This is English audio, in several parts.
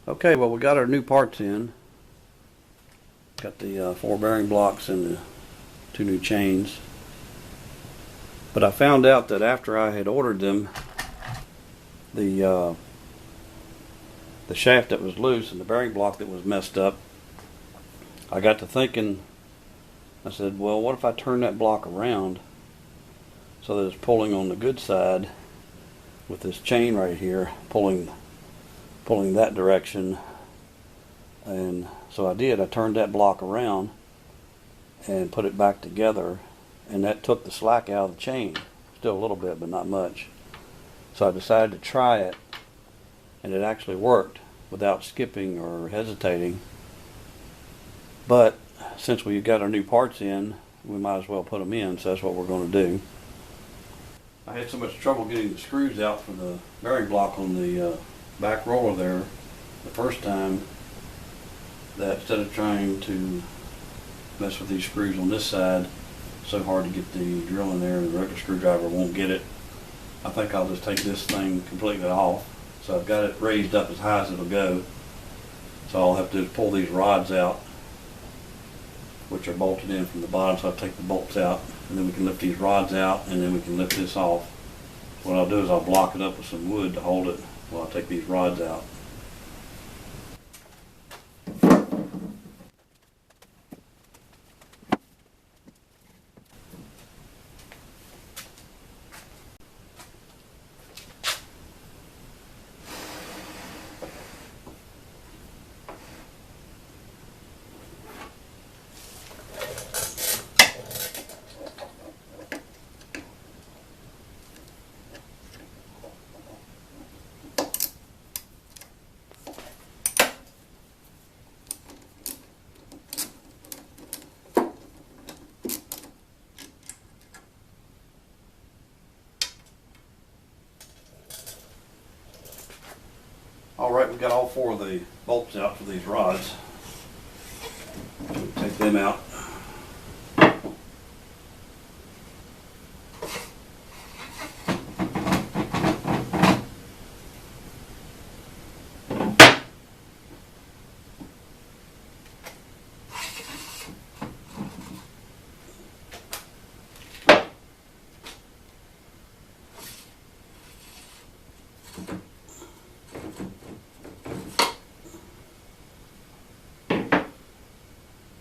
Okay, well, we got our new parts in. Got the 4 bearing blocks and the 2 new chains. But I found out that after I had ordered them, the shaft that was loose and the bearing block that was messed up, I got to thinking, I said, well, what if I turn that block around so that it's pulling on the good side with this chain right here, pulling that direction. And so I did. I turned that block around and put it back together, and that took the slack out of the chain. Still a little bit, but not much. So I decided to try it, and it actually worked without skipping or hesitating. But since we got our new parts in, we might as well put them in, so that's what we're going to do. I had so much trouble getting the screws out for the bearing block on the back roller there the first time, that instead of trying to mess with these screws on this side, it's so hard to get the drill in there and the regular screwdriver won't get it. I think I'll just take this thing completely off. So I've got it raised up as high as it'll go. So all I'll have to do is pull these rods out, which are bolted in from the bottom. So I'll take the bolts out, and then we can lift these rods out, and then we can lift this off. What I'll do is I'll block it up with some wood to hold it while I take these rods out. Alright, we've got all 4 of the bolts out for these rods. Take them out.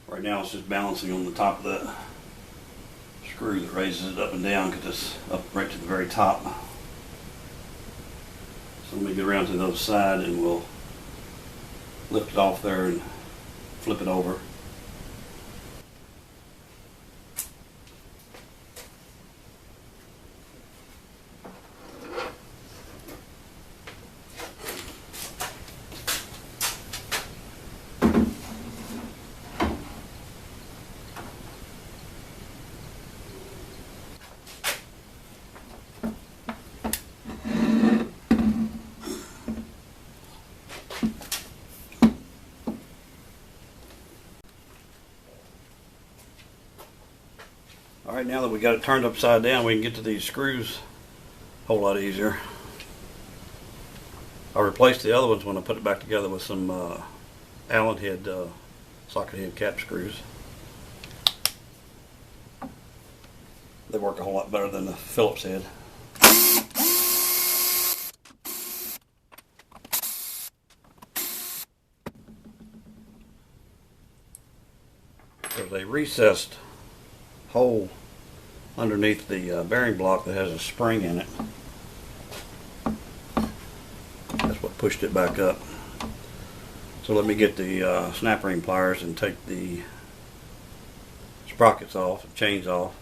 Right now it's just balancing on the top of that screw that raises it up and down, because it's up right to the very top. So let me get around to the other side and we'll lift it off there and flip it over. Alright, now that we got it turned upside down, we can get to these screws a whole lot easier. I replaced the other ones when I put it back together with some Allen head, socket head cap screws. They work a whole lot better than the Phillips head. There's a recessed hole underneath the bearing block that has a spring in it. That's what pushed it back up. So let me get the snap ring pliers and take the sprockets off, the chains off.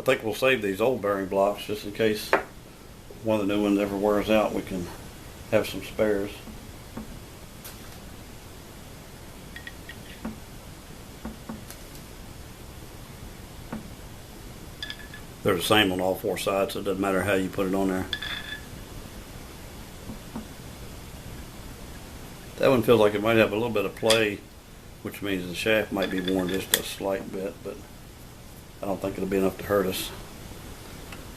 think we'll save these old bearing blocks just in case one of the new ones ever wears out. We can have some spares. They're the same on all four sides, so it doesn't matter how you put it on there. That one feels like it might have a little bit of play, which means the shaft might be worn just a slight bit, but I don't think it'll be enough to hurt us.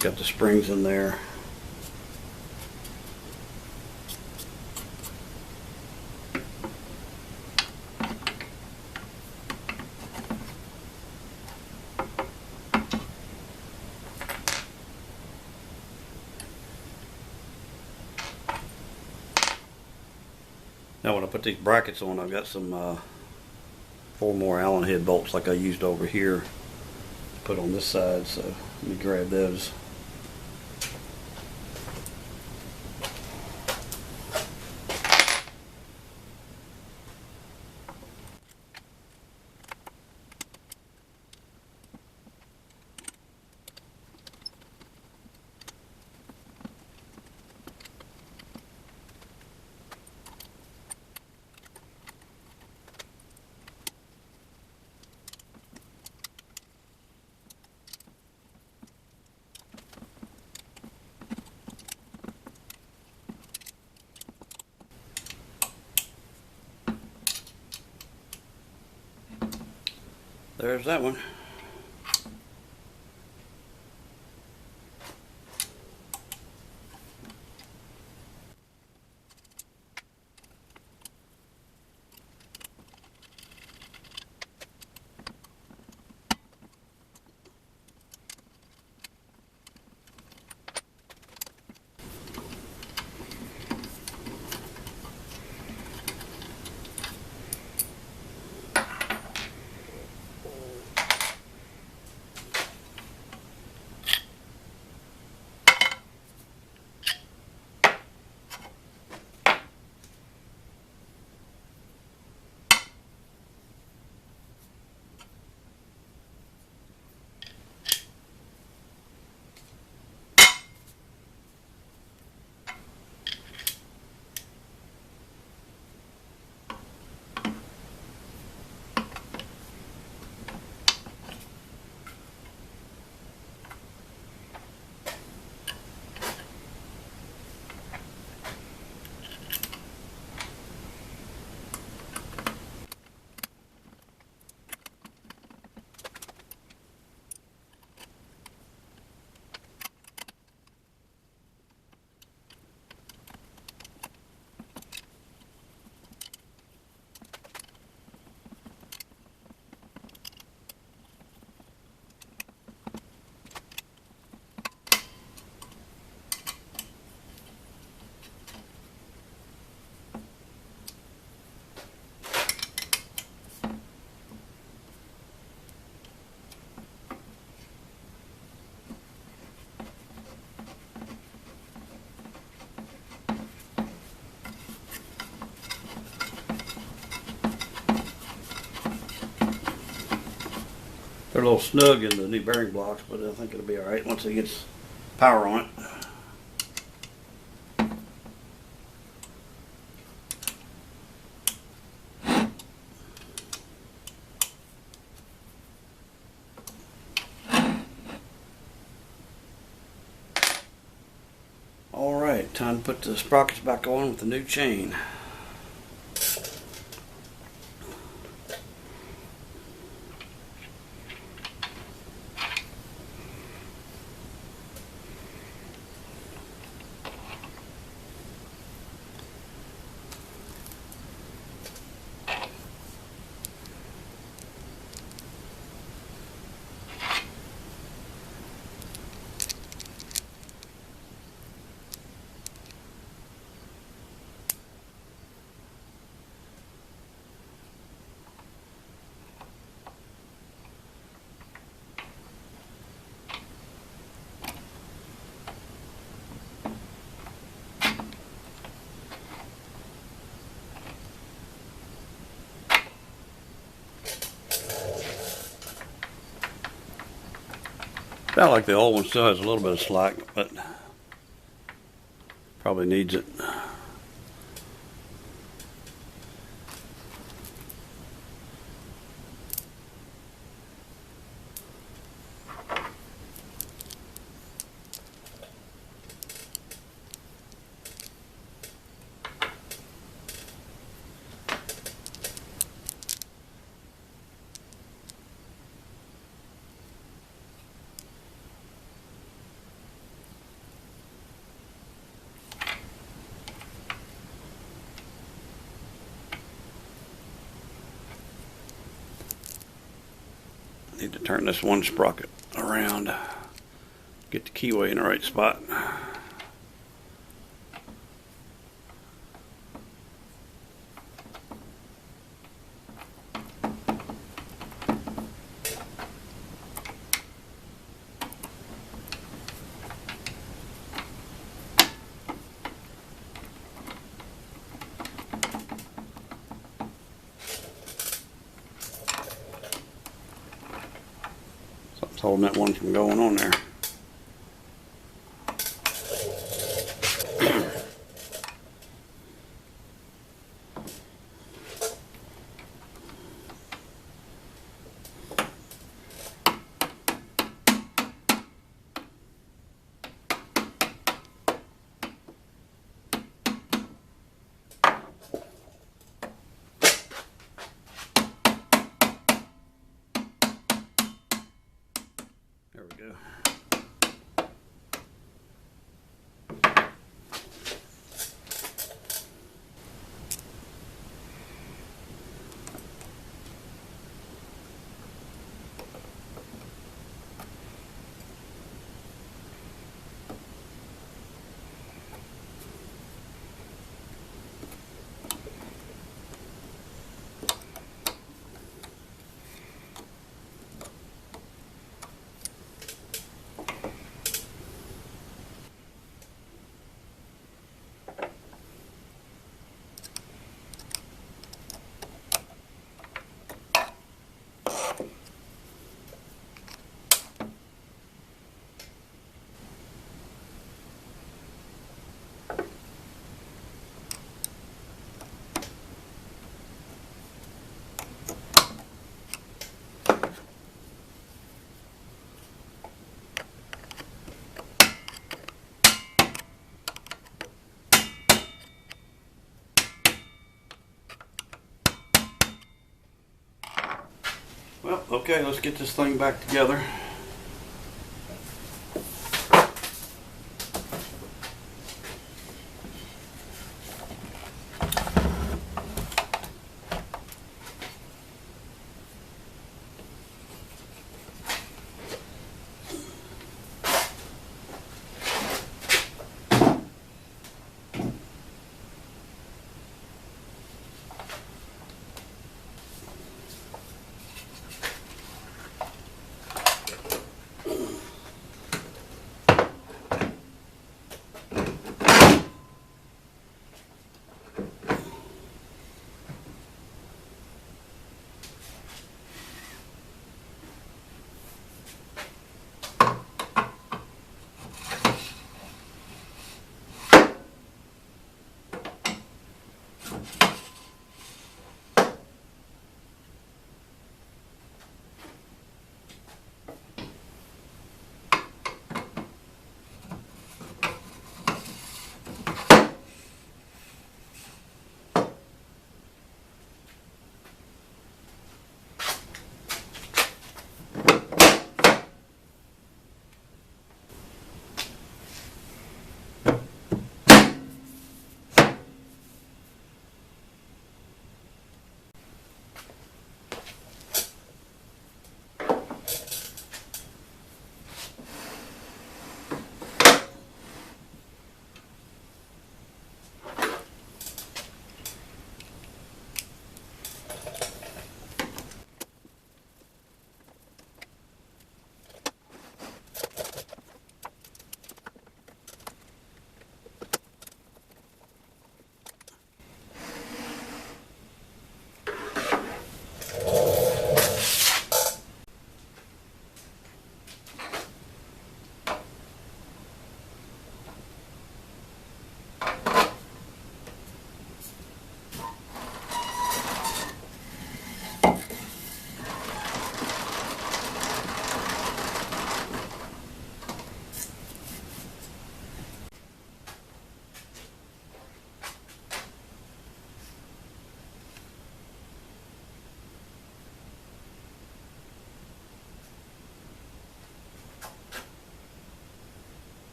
Got the springs in there. Now when I put these brackets on, I've got some 4 more Allen head bolts like I used over here to put on this side, so let me grab those. There's that one. They're a little snug in the new bearing blocks, but I think it'll be alright once it gets power on it. Alright, time to put the sprockets back on with the new chain. About like the old one, still has a little bit of slack, but probably needs it. Need to turn this one sprocket around, get the keyway in the right spot. Something's holding that one from going on there. There we go. Well, okay, let's get this thing back together.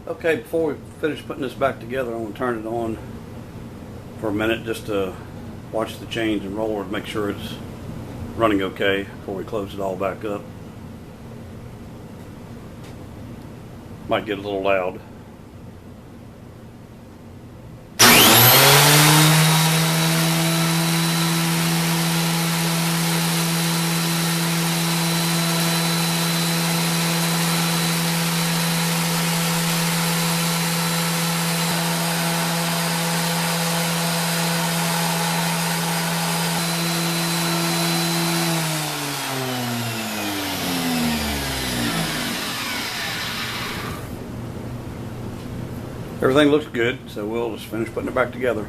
Okay, before we finish putting this back together, I'm going to turn it on for a minute just to watch the chains and roller to make sure it's running okay before we close it all back up. Might get a little loud. Everything looks good, so we'll just finish putting it back together.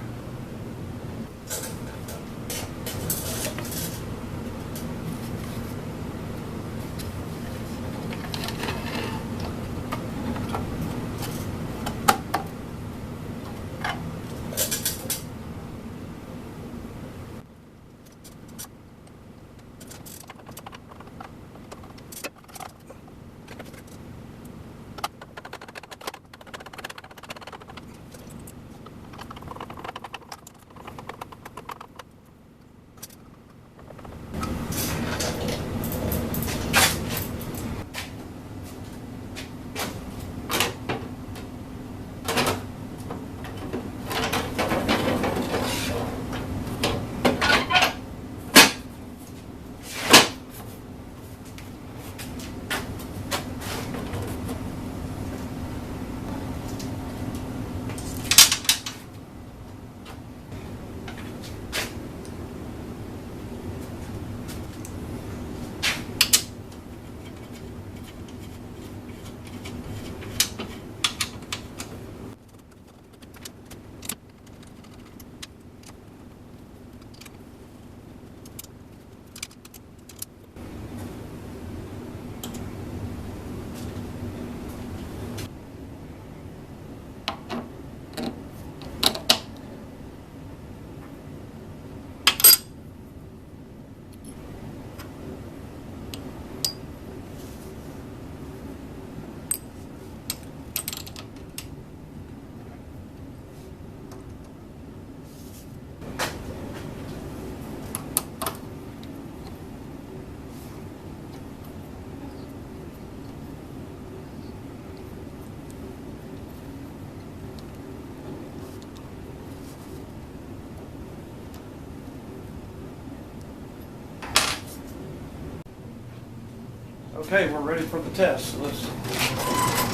Okay, we're ready for the test. So let's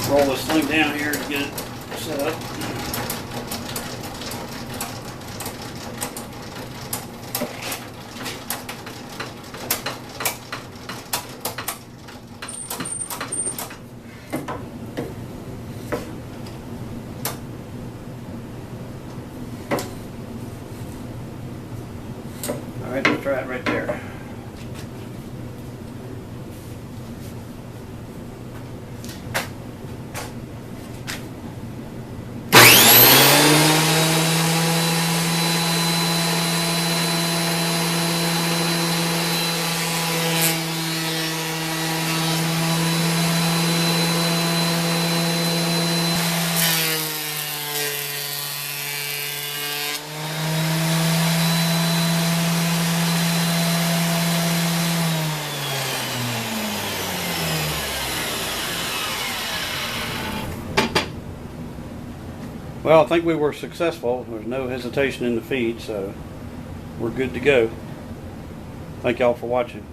roll this thing down here to get it set up. All right, let's try it right there. Well, I think we were successful. There's no hesitation in the feed, so we're good to go. Thank y'all for watching.